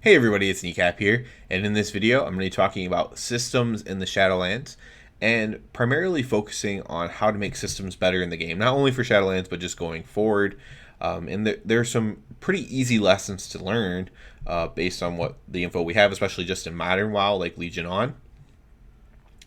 Hey everybody, it's Kneecap here, and in this video I'm going to be talking about systems in the Shadowlands, and primarily focusing on how to make systems better in the game, not only for Shadowlands, but just going forward. There are some pretty easy lessons to learn based on what the info we have, especially just in Modern WoW, like Legion on.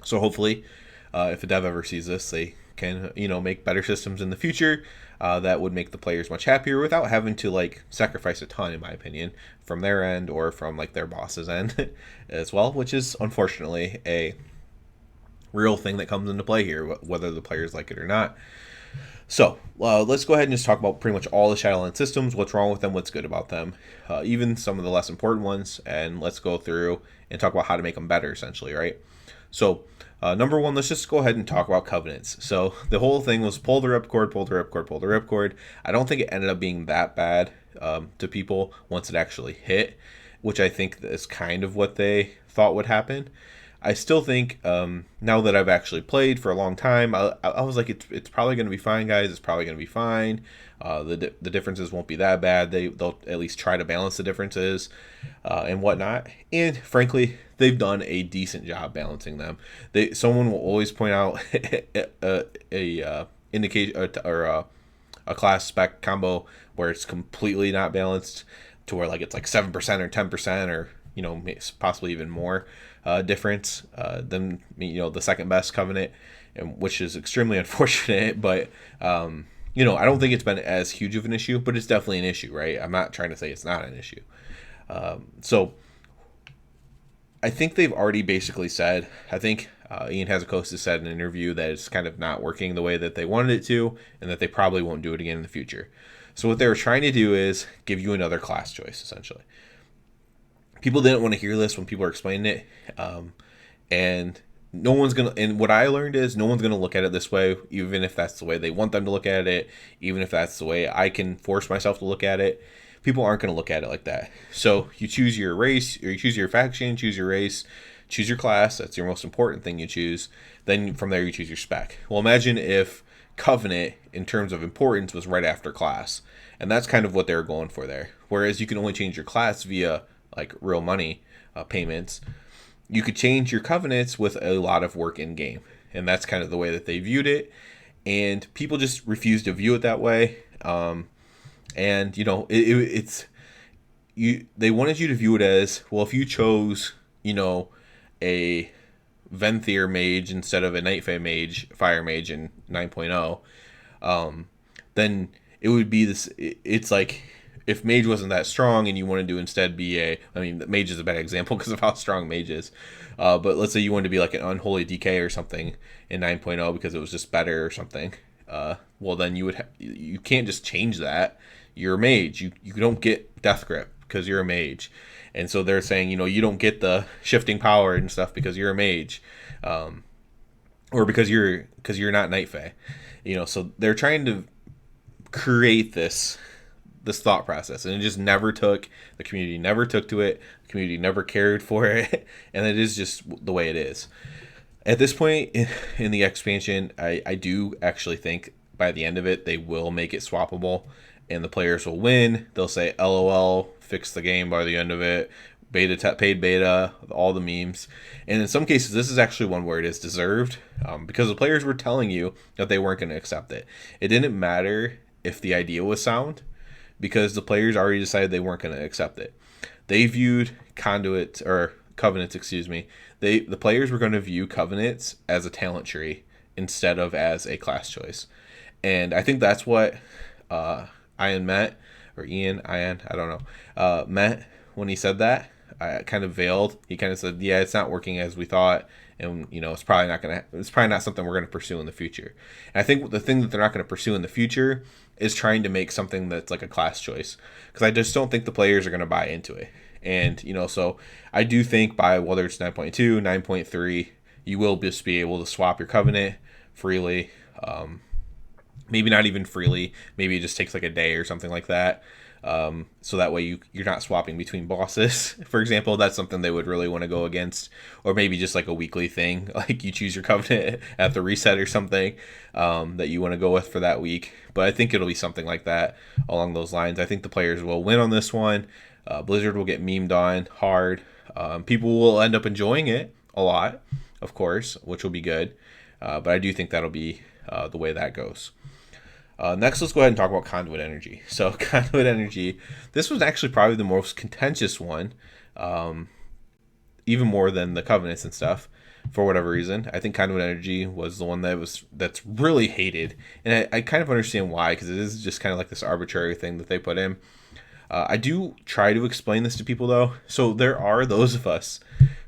So hopefully, if a dev ever sees this, they can make better systems in the future that would make the players much happier without having to like sacrifice a ton, in my opinion, from their end or from like their boss's end as well, which is unfortunately a real thing that comes into play here, whether the players like it or not. So let's go ahead and just talk about pretty much all the Shadowland systems, what's wrong with them, what's good about them, even some of the less important ones, and let's go through and talk about how to make them better, essentially, right? So, number one, let's just go ahead and talk about covenants. So, the whole thing was pull the ripcord, pull the ripcord, pull the ripcord. I don't think it ended up being that bad to people once it actually hit, which I think is kind of what they thought would happen. I still think now that I've actually played for a long time, I was like, it's probably going to be fine, guys. It's probably going to be fine. The differences won't be that bad. They'll at least try to balance the differences and whatnot. And frankly, they've done a decent job balancing them. Someone will always point out a indication or a class spec combo where it's completely not balanced to where like it's like 7% or 10% or possibly even more difference than the second best covenant, and which is extremely unfortunate. But I don't think it's been as huge of an issue, but it's definitely an issue, right? I'm not trying to say it's not an issue. So I think they've already basically said, I think Ian Hazakosis said in an interview that it's kind of not working the way that they wanted it to, and that they probably won't do it again in the future. So what they were trying to do is give you another class choice, essentially. People didn't want to hear this when people were explaining it, and no one's gonna. And what I learned is no one's gonna look at it this way, even if that's the way they want them to look at it, even if that's the way I can force myself to look at it. People aren't gonna look at it like that. So you choose your race, or you choose your faction, choose your race, choose your class. That's your most important thing you choose. Then from there you choose your spec. Well, imagine if Covenant, in terms of importance, was right after class, and that's kind of what they were going for there. Whereas you can only change your class via like real money payments, you could change your covenants with a lot of work in game, and that's kind of the way that they viewed it. And people just refuse to view it that way. And it's you. They wanted you to view it as, well, if you chose a Venthyr mage instead of a Night Fae mage, Fire mage in 9.0, then it would be this. It's like, if mage wasn't that strong and you wanted to instead be mage is a bad example because of how strong mage is, but let's say you wanted to be like an unholy DK or something in 9.0 because it was just better or something, well then you can't just change that. You're a mage, you don't get death grip because you're a mage, and so they're saying you don't get the shifting power and stuff because you're a mage, or because you're not Night Fae, so they're trying to create this thought process, and it just never took. The community never took to it. The community never cared for it, and it is just the way it is. At this point in the expansion, I do actually think by the end of it they will make it swappable, and the players will win. They'll say LOL, fix the game by the end of it. Paid beta, all the memes, and in some cases this is actually one where it is deserved, because the players were telling you that they weren't going to accept it. It didn't matter if the idea was sound, because the players already decided they weren't going to accept it. They viewed covenants, excuse me. The players were going to view covenants as a talent tree instead of as a class choice, and I think that's what Ian meant, or Ian, I don't know, meant when he said that. I kind of veiled. He kind of said, "Yeah, it's not working as we thought, and it's probably not something we're going to pursue in the future." And I think the thing that they're not going to pursue in the future is trying to make something that's like a class choice, because I just don't think the players are going to buy into it. And so I do think by whether it's 9.2, 9.3, you will just be able to swap your covenant freely. Maybe not even freely. Maybe it just takes like a day or something like that. So that way you're not swapping between bosses, for example. That's something they would really want to go against. Or maybe just like a weekly thing, like you choose your covenant at the reset or something that you want to go with for that week. But I think it'll be something like that along those lines. I think the players will win on this one. Blizzard will get memed on hard. People will end up enjoying it a lot, of course, which will be good. But I do think that'll be the way that goes. Next, let's go ahead and talk about Conduit Energy. So, Conduit Energy, this was actually probably the most contentious one, even more than the Covenants and stuff. For whatever reason, I think Conduit Energy was the one that's really hated, and I kind of understand why, because it is just kind of like this arbitrary thing that they put in. I do try to explain this to people though. So there are those of us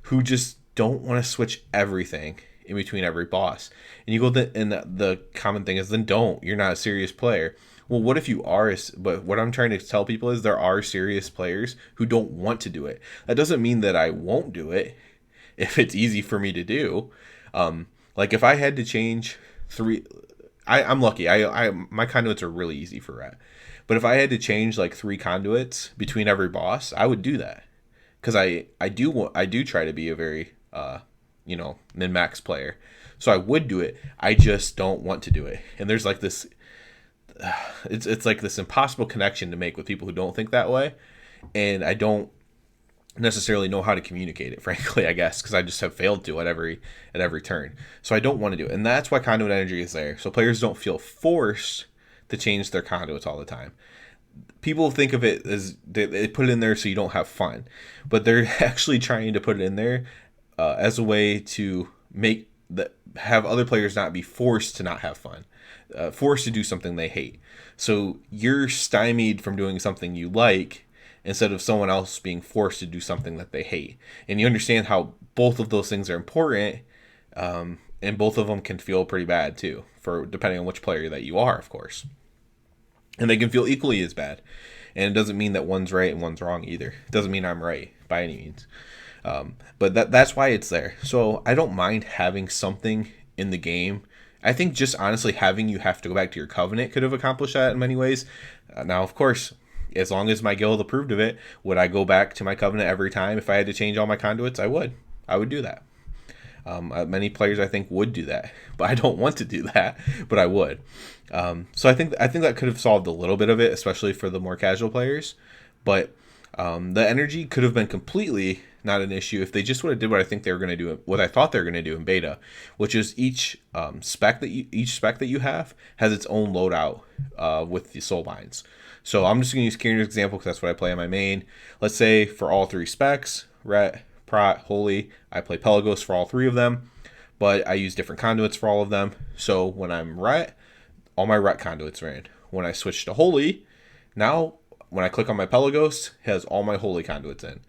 who just don't want to switch everything in between every boss, and you go and the common thing is, then don't. You're not a serious player. Well, what if you are? But what I'm trying to tell people is there are serious players who don't want to do it. That doesn't mean that I won't do it if it's easy for me to do. Like if I had to change three, I'm lucky. My conduits are really easy for rat. But if I had to change like 3 conduits between every boss, I would do that, because I do try to be a very min max player. So I would do it. I just don't want to do it. And there's like this, it's like this impossible connection to make with people who don't think that way, and I don't necessarily know how to communicate it, frankly, I guess, because I just have failed to at every turn. So I don't want to do it, and that's why Conduit Energy is there, so players don't feel forced to change their conduits all the time. People think of it as they put it in there so you don't have fun, but they're actually trying to put it in there as a way to have other players not be forced to not have fun, forced to do something they hate. So you're stymied from doing something you like, instead of someone else being forced to do something that they hate. And you understand how both of those things are important, and both of them can feel pretty bad too, for depending on which player that you are, of course. And they can feel equally as bad. And it doesn't mean that one's right and one's wrong either. It doesn't mean I'm right by any means. But that's why it's there. So I don't mind having something in the game. I think just honestly having you have to go back to your Covenant could have accomplished that in many ways. Now, of course, as long as my guild approved of it, would I go back to my Covenant every time if I had to change all my conduits? I would do that. Many players, I think, would do that, but I don't want to do that, but I would. So I think that could have solved a little bit of it, especially for the more casual players. But the energy could have been completely not an issue if they just would have did what I think they were going to do, what I thought they were going to do in beta, which is each spec that you have has its own loadout with the soul binds. So I'm just going to use Kieran's example because that's what I play on my main. Let's say for all 3 specs, Ret, Prot, Holy, I play Pelagos for all 3 of them, but I use different conduits for all of them. So when I'm Ret, all my Ret conduits are in. When I switch to Holy, now when I click on my Pelagos, it has all my Holy conduits in.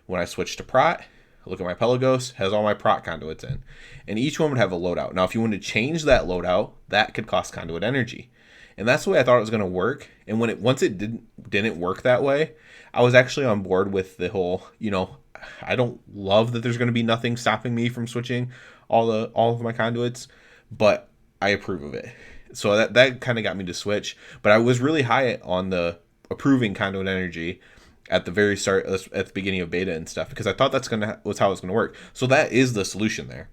When I switch to Prot, look at my Pelagos, has all my Prot conduits in. And each one would have a loadout. Now if you want to change that loadout, that could cost Conduit Energy. And that's the way I thought it was going to work. And once it didn't work that way, I was actually on board with the whole, I don't love that there's going to be nothing stopping me from switching all of my conduits, but I approve of it. So that kind of got me to switch. But I was really high on the approving Conduit Energy at the very start, at the beginning of beta and stuff, because I thought was how it's going to work. So that is the solution there.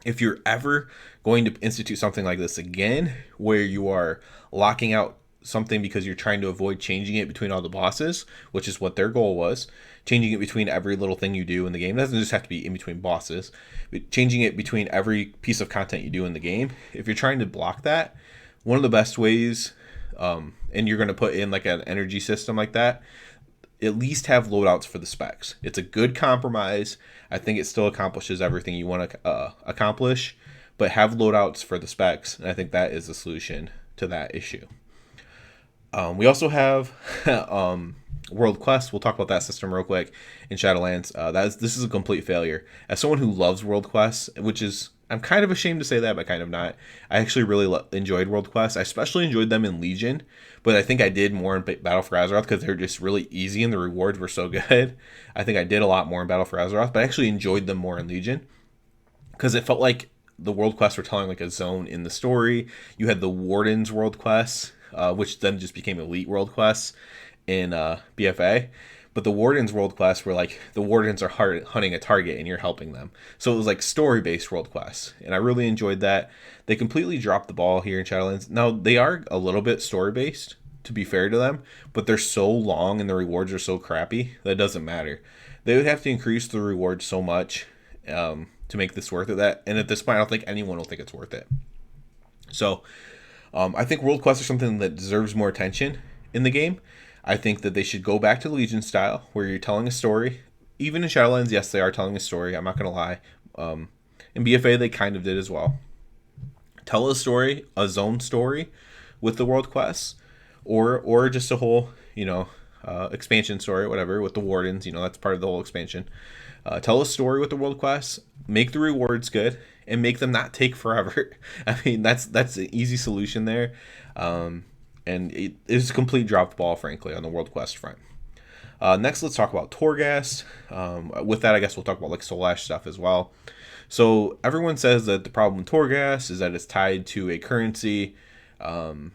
If you're ever going to institute something like this again, where you are locking out something because you're trying to avoid changing it between all the bosses, which is what their goal was, changing it between every little thing you do in the game, it doesn't just have to be in between bosses, but changing it between every piece of content you do in the game. If you're trying to block that, one of the best ways, and you're going to put in like an energy system like that, at least have loadouts for the specs. It's a good compromise. I think it still accomplishes everything you want to accomplish, but have loadouts for the specs, and I think that is the solution to that issue. We also have World Quest. We'll talk about that system real quick in Shadowlands. This is a complete failure. As someone who loves World Quest, which is, I'm kind of ashamed to say that, but kind of not. I actually really enjoyed World Quest. I especially enjoyed them in Legion, but I think I did more in Battle for Azeroth because they're just really easy and the rewards were so good. I think I did a lot more in Battle for Azeroth, but I actually enjoyed them more in Legion because it felt like the World Quests were telling like a zone in the story. You had the Warden's World Quests, which then just became Elite World Quests in BFA. But the Warden's World Quests were like, the Wardens are hunting a target and you're helping them. So it was like story-based World Quests. And I really enjoyed that. They completely dropped the ball here in Shadowlands. Now, they are a little bit story-based, to be fair to them, but they're so long and the rewards are so crappy that it doesn't matter. They would have to increase the rewards so much to make this worth it. And at this point, I don't think anyone will think it's worth it. So I think world quests are something that deserves more attention in the game. I think that they should go back to Legion style, where you're telling a story. Even in Shadowlands, yes, they are telling a story. I'm not going to lie. In BFA, they kind of did as well. Tell a story, a zone story, with the world quests, or just a whole, expansion story, whatever, with the wardens. That's part of the whole expansion. Tell a story with the world quests, make the rewards good, and make them not take forever. I mean, that's an easy solution there, and it is a complete drop ball, frankly, on the world quest front. Next, let's talk about Tourgas. With that, I guess we'll talk about like Soul Ash stuff as well. So everyone says that the problem with Tourgas is that it's tied to a currency, and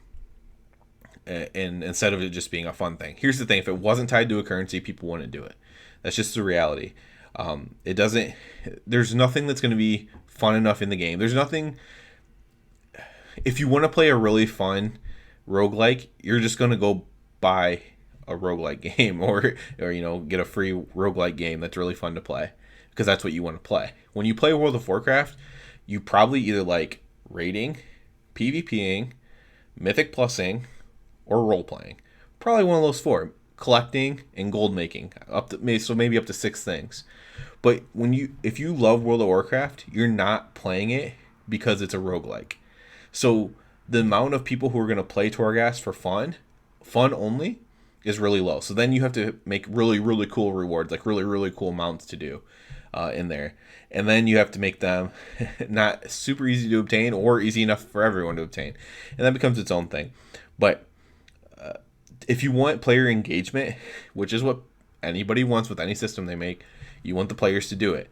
instead of it just being a fun thing. Here's the thing: if it wasn't tied to a currency, people wouldn't do it. That's just the reality. It doesn't. There's nothing that's going to be fun enough in the game. There's nothing. If you want to play a really fun roguelike, you're just going to go buy a roguelike game or get a free roguelike game that's really fun to play, because that's what you want to play. When you play World of Warcraft, you probably either like raiding, PvPing, mythic plussing, or role playing. Probably one of those four: collecting and gold making. Maybe up to 6 things. But if you love World of Warcraft, you're not playing it because it's a roguelike. So the amount of people who are going to play Tourgas for fun only, is really low. So then you have to make really, really cool rewards, like really, really cool mounts to do in there. And then you have to make them not super easy to obtain or easy enough for everyone to obtain. And that becomes its own thing. But if you want player engagement, which is what anybody wants with any system they make, you want the players to do it.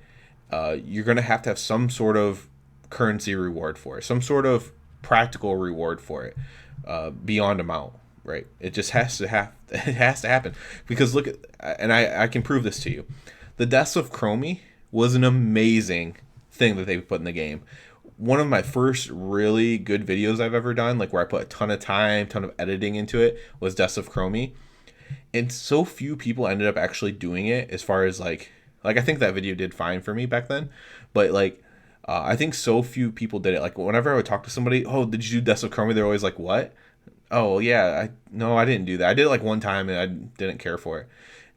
You're going to have some sort of currency reward for it, some sort of practical reward for it, beyond amount. Right? It just has to happen, because look at, and I can prove this to you. The Deaths of Chromie was an amazing thing that they put in the game. One of my first really good videos I've ever done, like where I put a ton of time, ton of editing into it, was Deaths of Chromie. And so few people ended up actually doing it, as far as like I think that video did fine for me back then, but I think so few people did it. Like whenever I would talk to somebody, oh, did you do Deaths of Chromie? They're always like, what? Oh yeah, I didn't do that. I did it like one time and I didn't care for it,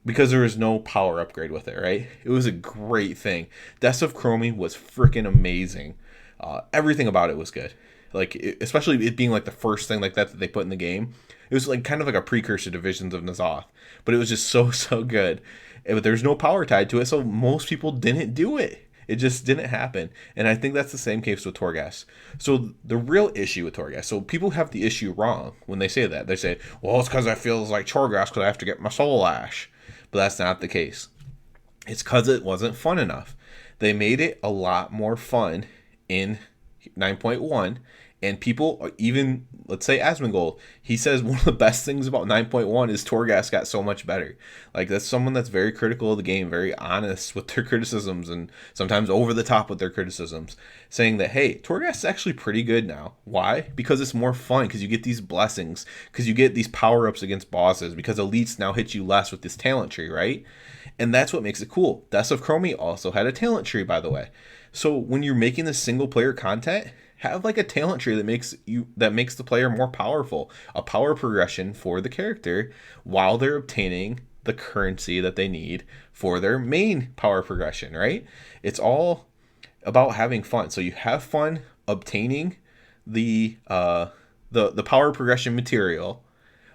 because there was no power upgrade with it, right? It was a great thing. Deaths of Chromie was freaking amazing. Everything about it was good. Especially it being like the first thing like that they put in the game. It was like kind of like a precursor to Visions of N'Zoth, but it was just so good. But there's no power tied to it, so most people didn't do it. It just didn't happen. And I think that's the same case with Tourgas. So the real issue with Tourgas, so people have the issue wrong when they say that. They say, well, it's because I feel like Tourgas because I have to get my Soul Ash. But that's not the case. It's because it wasn't fun enough. They made it a lot more fun in 9.1. And people, even, let's say Asmongold, he says one of the best things about 9.1 is Tourgas got so much better. Like, that's someone that's very critical of the game, very honest with their criticisms, and sometimes over the top with their criticisms, saying that, hey, Tourgas is actually pretty good now. Why? Because it's more fun, because you get these blessings, because you get these power-ups against bosses, because elites now hit you less with this talent tree, right? And that's what makes it cool. Deaths of Chromie also had a talent tree, by the way. So when you're making this single-player content, have like a talent tree that makes the player more powerful, a power progression for the character while they're obtaining the currency that they need for their main power progression, right? It's all about having fun. So you have fun obtaining the power progression material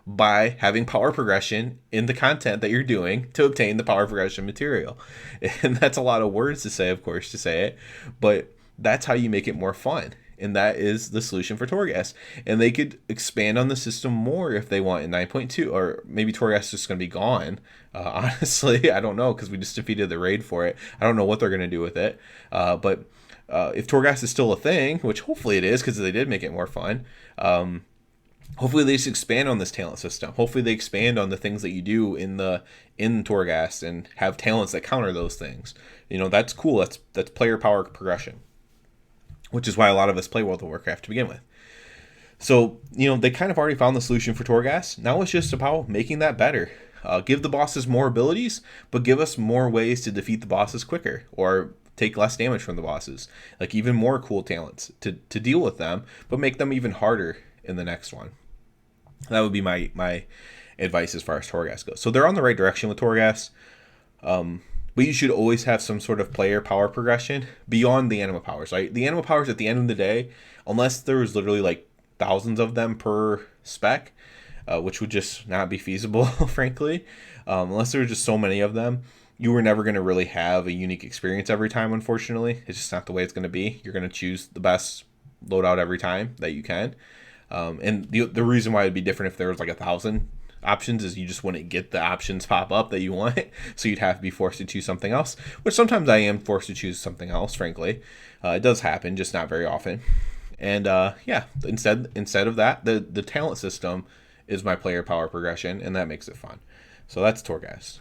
by having power progression in the content that you're doing to obtain the power progression material. And that's a lot of words to say, of course, to say it, but that's how you make it more fun. And that is the solution for Tourgas. And they could expand on the system more if they want in 9.2, or maybe Tourgas is just going to be gone. Honestly, I don't know, because we just defeated the raid for it. I don't know what they're going to do with it. But if Tourgas is still a thing, which hopefully it is, because they did make it more fun, hopefully they just expand on this talent system. Hopefully they expand on the things that you do in Tourgas and have talents that counter those things. That's cool. That's player power progression, which is why a lot of us play World of Warcraft to begin with. So, they kind of already found the solution for Tourgas. Now it's just about making that better. Give the bosses more abilities, but give us more ways to defeat the bosses quicker or take less damage from the bosses. Like even more cool talents to deal with them, but make them even harder in the next one. That would be my advice as far as Tourgas goes. So they're on the right direction with Tourgas. But you should always have some sort of player power progression beyond the anima powers, right? The anima powers at the end of the day, unless there was literally like thousands of them per spec, which would just not be feasible, frankly. Unless there were just so many of them, you were never going to really have a unique experience every time, unfortunately. It's just not the way it's going to be. You're going to choose the best loadout every time that you can. And the reason why it'd be different if there was like 1,000 options is you just wouldn't get the options pop up that you want. So you'd have to be forced to choose something else, which sometimes I am forced to choose something else, frankly. It does happen, just not very often. And yeah, instead of that, the talent system is my player power progression, and that makes it fun. So that's Tourgas.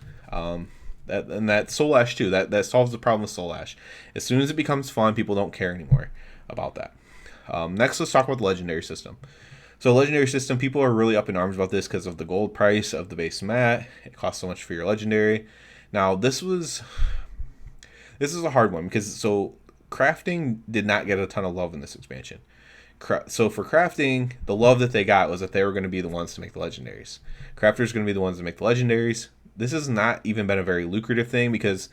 That Soul Ash too. That solves the problem with Soul Ash. As soon as it becomes fun, people don't care anymore about that. Next, let's talk about the legendary system. So legendary system, people are really up in arms about this because of the gold price of the base mat. It costs so much for your legendary. Now this is a hard one because crafting did not get a ton of love in this expansion. So for crafting, the love that they got was that they were going to be the ones to make the legendaries. Crafters are going to be the ones to make the legendaries. This has not even been a very lucrative thing because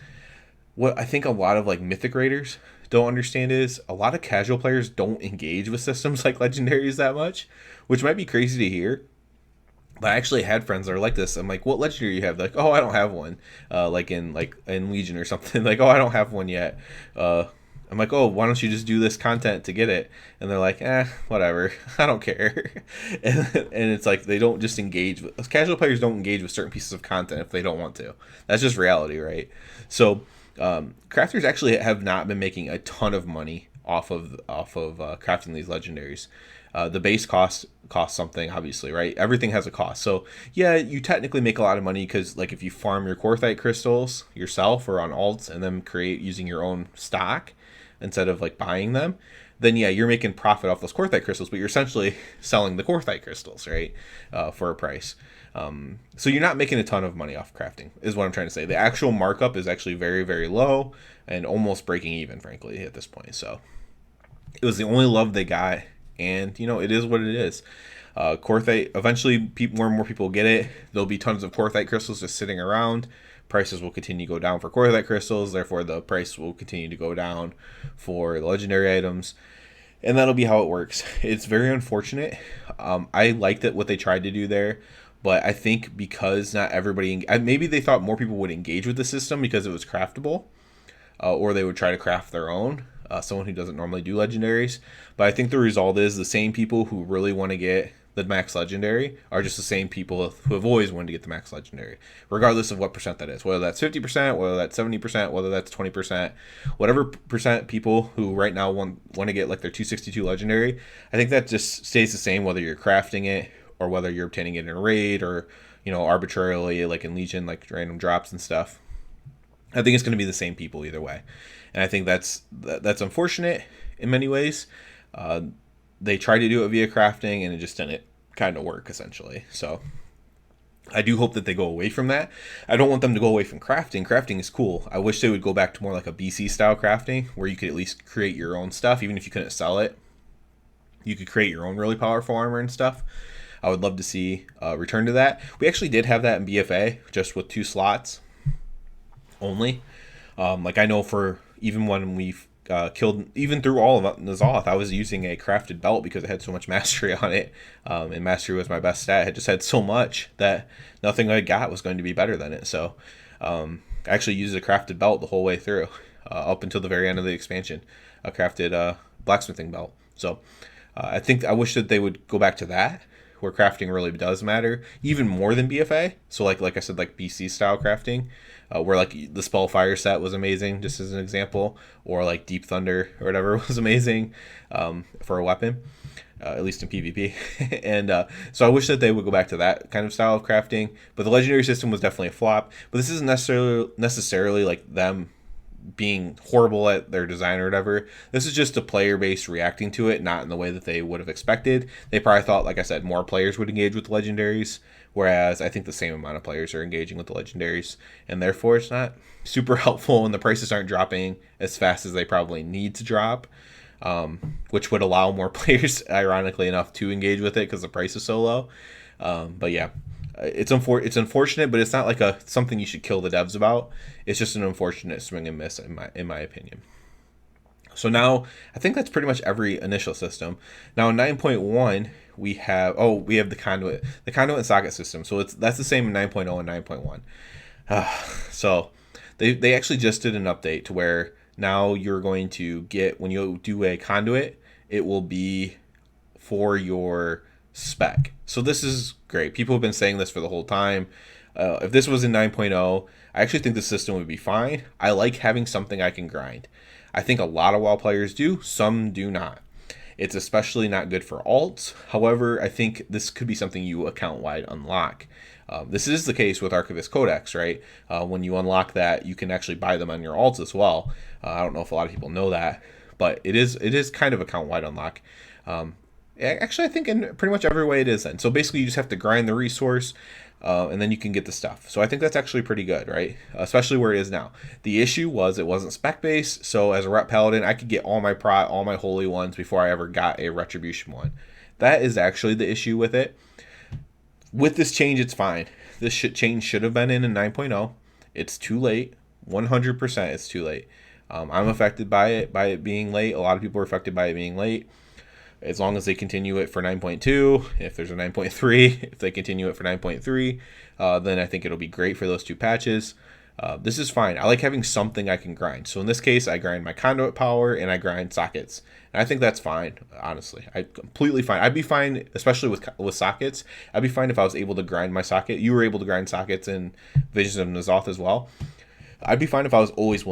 what I think a lot of like mythic raiders don't understand is a lot of casual players don't engage with systems like legendaries that much, which might be crazy to hear. But I actually had friends that are like this. I'm like, what legendary you have? They're like, oh, I don't have one. Like in Legion or something. Like, oh, I don't have one yet. I'm like, oh, why don't you just do this content to get it? And they're like, whatever. I don't care. and it's like they don't just engage with casual players don't engage with certain pieces of content if they don't want to. That's just reality, right? So crafters actually have not been making a ton of money off of crafting these legendaries. The base costs something, obviously, right? Everything has a cost. So yeah, you technically make a lot of money because like if you farm your Quarthite crystals yourself or on alts and then create using your own stock instead of like buying them, then yeah, you're making profit off those Quarthite crystals, but you're essentially selling the Quarthite crystals, right? For a price. So you're not making a ton of money off crafting is what I'm trying to say. The actual markup is actually very, very low and almost breaking even, frankly, at this point. So it was the only love they got, and it is what it is. Quarthite, eventually more and more people get it. There'll be tons of Quarthite crystals just sitting around. Prices will continue to go down for Quarthite crystals, therefore the price will continue to go down for the legendary items. And that'll be how it works. It's very unfortunate. I liked it what they tried to do there, but I think because not everybody, maybe they thought more people would engage with the system because it was craftable, or they would try to craft their own. Someone who doesn't normally do legendaries. But I think the result is the same people who really want to get the max legendary are just the same people who have always wanted to get the max legendary, regardless of what percent that is, whether that's 50%, whether that's 70%, whether that's 20%, whatever percent people who right now want to get like their 262 legendary. I think that just stays the same whether you're crafting it or whether you're obtaining it in a raid or arbitrarily like in Legion, like random drops and stuff. I think it's going to be the same people either way, and I think that's unfortunate in many ways. They tried to do it via crafting, and it just didn't kind of work, essentially. So I do hope that they go away from that. I don't want them to go away from crafting. Crafting is cool. I wish they would go back to more like a BC style crafting, where you could at least create your own stuff, even if you couldn't sell it. You could create your own really powerful armor and stuff. I would love to see return to that. We actually did have that in BFA, just with 2 slots only. Like I know for even when we've killed, even through all of N'Zoth, I was using a crafted belt because it had so much mastery on it, and mastery was my best stat. It just had so much that nothing I got was going to be better than it. So I actually used a crafted belt the whole way through, up until the very end of the expansion, a crafted blacksmithing belt. So I wish that they would go back to that, where crafting really does matter, even more than BFA. So like I said, like BC style crafting, where like the Spellfire set was amazing, just as an example, or like Deep Thunder or whatever was amazing for a weapon, at least in PvP. And so I wish that they would go back to that kind of style of crafting. But the legendary system was definitely a flop. But this isn't necessarily like them being horrible at their design or whatever. This is just a player base reacting to it, not in the way that they would have expected. They probably thought, like I said, more players would engage with the legendaries, whereas I think the same amount of players are engaging with the legendaries, and therefore it's not super helpful, and the prices aren't dropping as fast as they probably need to drop, which would allow more players, ironically enough, to engage with it because the price is so low. But yeah, it's unfortunate, but it's not like something you should kill the devs about. It's just an unfortunate swing and miss in my opinion. So now I think that's pretty much every initial system. Now in 9.1 we have the conduit and socket system. So that's the same in 9.0 and 9.1. So they actually just did an update to where now you're going to get, when you do a conduit, it will be for your spec. So this is great. People have been saying this for the whole time. If this was in 9.0, I actually think the system would be fine. I like having something I can grind. I think a lot of WoW players do, some do not. It's especially not good for alts. However, I think this could be something you account-wide unlock. This is the case with Archivist Codex, right? When you unlock that, you can actually buy them on your alts as well. I don't know if a lot of people know that, but it is kind of account-wide unlock. Actually, I think in pretty much every way it is then. So basically, you just have to grind the resource, and then you can get the stuff. So I think that's actually pretty good, right? Especially where it is now. The issue was it wasn't spec-based, so as a Rep Paladin, I could get all my holy ones before I ever got a Retribution one. That is actually the issue with it. With this change, it's fine. This change should have been in 9.0. It's too late. 100% it's too late. I'm affected by it being late. A lot of people are affected by it being late. As long as they continue it for 9.2, if there's a 9.3, if they continue it for 9.3, then I think it'll be great for those two patches. This is fine. I like having something I can grind. So in this case, I grind my conduit power and I grind sockets. And I think that's fine, honestly. I'm completely fine. I'd be fine, especially with sockets. I'd be fine if I was able to grind my socket. You were able to grind sockets in Visions of N'Zoth as well. I'd be fine if I was always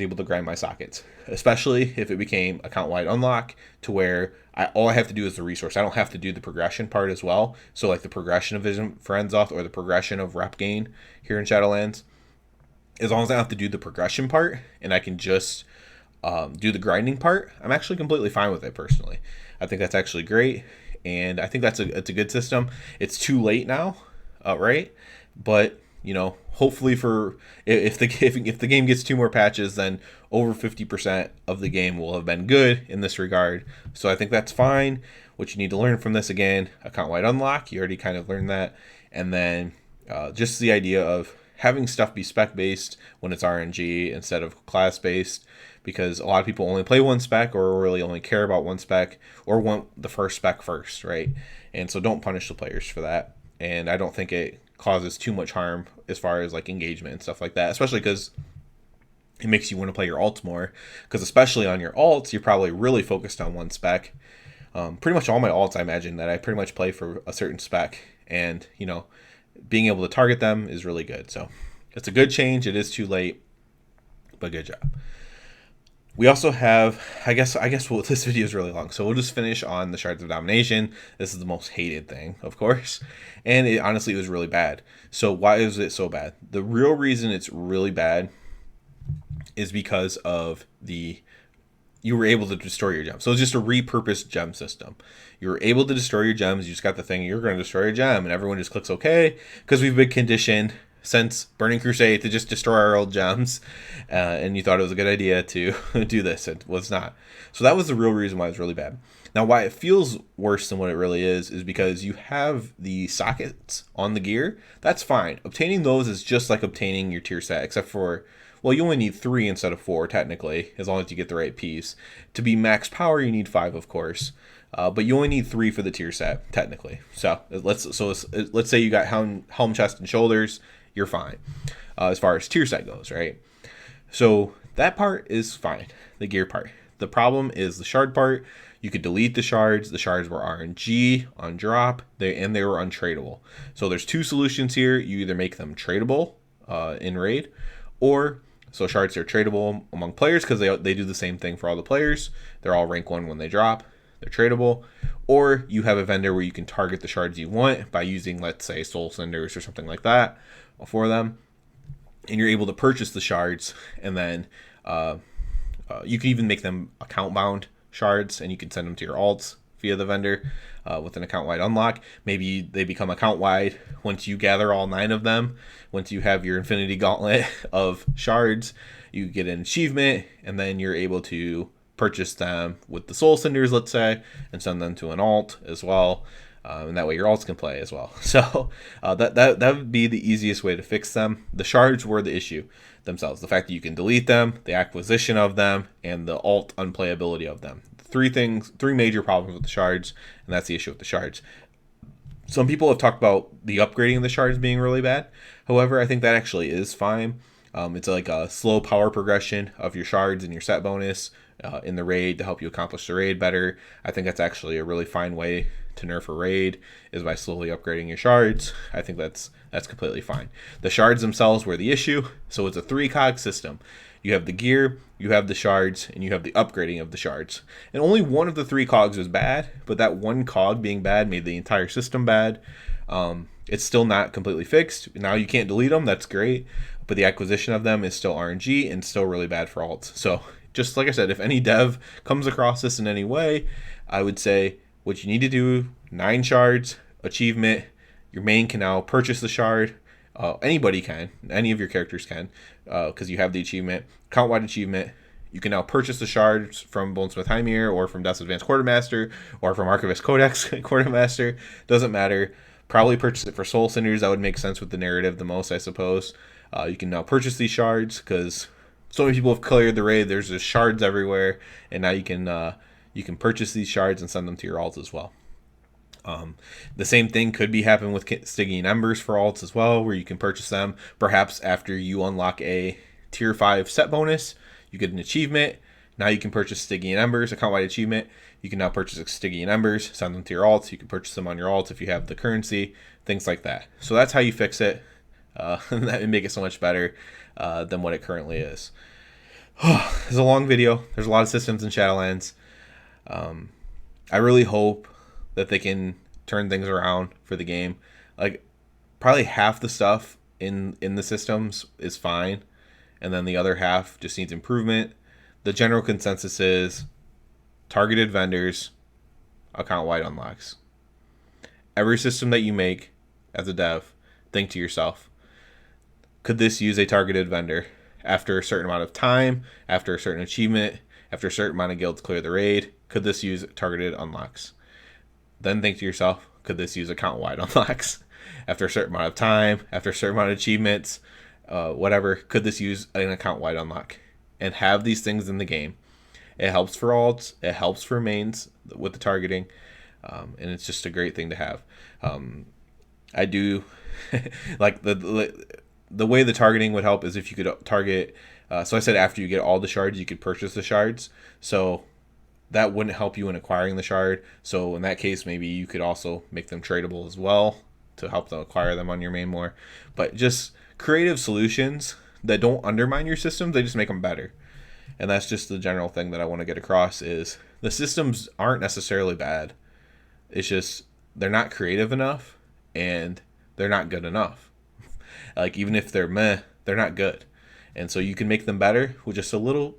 able to grind my sockets, especially if it became account-wide unlock to where all I have to do is the resource. I don't have to do the progression part as well. So like the progression of Vision for N'Zoth or the progression of rep gain here in Shadowlands, as long as I don't have to do the progression part and I can just do the grinding part, I'm actually completely fine with it personally. I think that's actually great, and I think it's a good system. It's too late now, right? But hopefully if the game gets 2 more patches, then over 50% of the game will have been good in this regard. So I think that's fine. What you need to learn from this, again, account-wide unlock, you already kind of learned that. And then just the idea of having stuff be spec-based when it's RNG instead of class-based, because a lot of people only play one spec or really only care about one spec or want the first spec first, right? And so don't punish the players for that. And I don't think it causes too much harm as far as like engagement and stuff like that, especially because it makes you want to play your alts more, because especially on your alts, you're probably really focused on one spec. Pretty much all my alts, I imagine that I pretty much play for a certain spec, and being able to target them is really good. So it's a good change. It is too late, but good job. We also have, I guess this video is really long, so we'll just finish on the Shards of Domination. This is the most hated thing, of course, and honestly, it was really bad. So why is it so bad? The real reason it's really bad is because of you were able to destroy your gems. So it's just a repurposed gem system. You were able to destroy your gems. You just got the thing, you're going to destroy your gem, and everyone just clicks OK, because we've been conditioned since Burning Crusade to just destroy our old gems, and you thought it was a good idea to do this. It was not. So that was the real reason why it's really bad. Now, why it feels worse than what it really is because you have the sockets on the gear. That's fine. Obtaining those is just like obtaining your tier set, except for, well, you only need 3 instead of 4, technically, as long as you get the right piece. To be max power, you need 5, of course. But you only need 3 for the tier set, technically. So let's say you got helm, chest, and shoulders. You're fine as far as tier set goes, right? So that part is fine, the gear part. The problem is the shard part. You could delete the shards. The shards were RNG on drop, and they were untradeable. So there's 2 solutions here. You either make them tradable in raid, or so shards are tradable among players because they do the same thing for all the players. They're all rank 1 when they drop. They're tradable. Or you have a vendor where you can target the shards you want by using, let's say, soul cinders or something like that for them. and you're able to purchase the shards, and then you can even make them account bound shards, and you can send them to your alts via the vendor with an account wide unlock. Maybe they become account wide once you gather all 9 of them. Once you have your infinity gauntlet of shards, you get an achievement, and then you're able to purchase them with the soul cinders, let's say, and send them to an alt as well. And that way your alts can play as well. So that would be the easiest way to fix them. The shards were the issue themselves. The fact that you can delete them, the acquisition of them, and the alt unplayability of them. 3 major problems with the shards, and that's the issue with the shards. Some people have talked about the upgrading of the shards being really bad. However, I think that actually is fine. It's like a slow power progression of your shards and your set bonus in the raid to help you accomplish the raid better. I think that's actually a really fine way to nerf a raid, is by slowly upgrading your shards. I think that's completely fine. The shards themselves were the issue. So it's a 3-cog system. You have the gear, you have the shards, and you have the upgrading of the shards. And only one of the 3 cogs was bad, but that one cog being bad made the entire system bad. It's still not completely fixed. Now you can't delete them, that's great, but the acquisition of them is still RNG and still really bad for alts. So just like I said, if any dev comes across this in any way, I would say what you need to do, 9 shards, achievement, your main can now purchase the shard. Anybody can, any of your characters can, because you have the achievement, count-wide achievement. You can now purchase the shards from Bonesmith Hymir, or from Death's Advanced Quartermaster, or from Archivist Codex Quartermaster. Doesn't matter. Probably purchase it for Soul Cinders. That would make sense with the narrative the most, I suppose. You can now purchase these shards, because so many people have cleared the raid. There's just shards everywhere, and now you can purchase these shards and send them to your alts as well. The same thing could be happening with Stygian Embers for alts as well, where you can purchase them perhaps after you unlock a tier 5 set bonus. You get an achievement. Now you can purchase Stygian Embers, account-wide achievement. You can now purchase Stygian Embers, send them to your alts. You can purchase them on your alts if you have the currency, things like that. So that's how you fix it. And that would make it so much better than what it currently is. It's a long video. There's a lot of systems in Shadowlands. I really hope that they can turn things around for the game. Like, probably half the stuff in the systems is fine, and then the other half just needs improvement. The general consensus is targeted vendors, account-wide unlocks. Every system that you make as a dev, think to yourself, could this use a targeted vendor? After a certain amount of time, after a certain achievement, after a certain amount of guilds clear the raid, could this use targeted unlocks? Then think to yourself, could this use account-wide unlocks? After a certain amount of time, after a certain amount of achievements, whatever, could this use an account-wide unlock? And have these things in the game. It helps for alts, it helps for mains with the targeting, and it's just a great thing to have. I do like the way the targeting would help is if you could target. So I said after you get all the shards, you could purchase the shards. So that wouldn't help you in acquiring the shard. So in that case, maybe you could also make them tradable as well to help them acquire them on your main more. But just creative solutions that don't undermine your systems, they just make them better. And that's just the general thing that I want to get across is the systems aren't necessarily bad. It's just they're not creative enough and they're not good enough. Like, even if they're meh, they're not good. And so you can make them better with just a little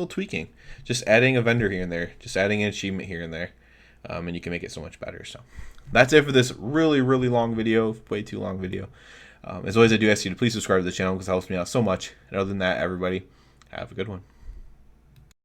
tweaking, just adding a vendor here and there, just adding an achievement here and there, and you can make it so much better. So that's it for this really, really long video, way too long video. As always, I do ask you to please subscribe to the channel because it helps me out so much. And other than that, everybody, have a good one.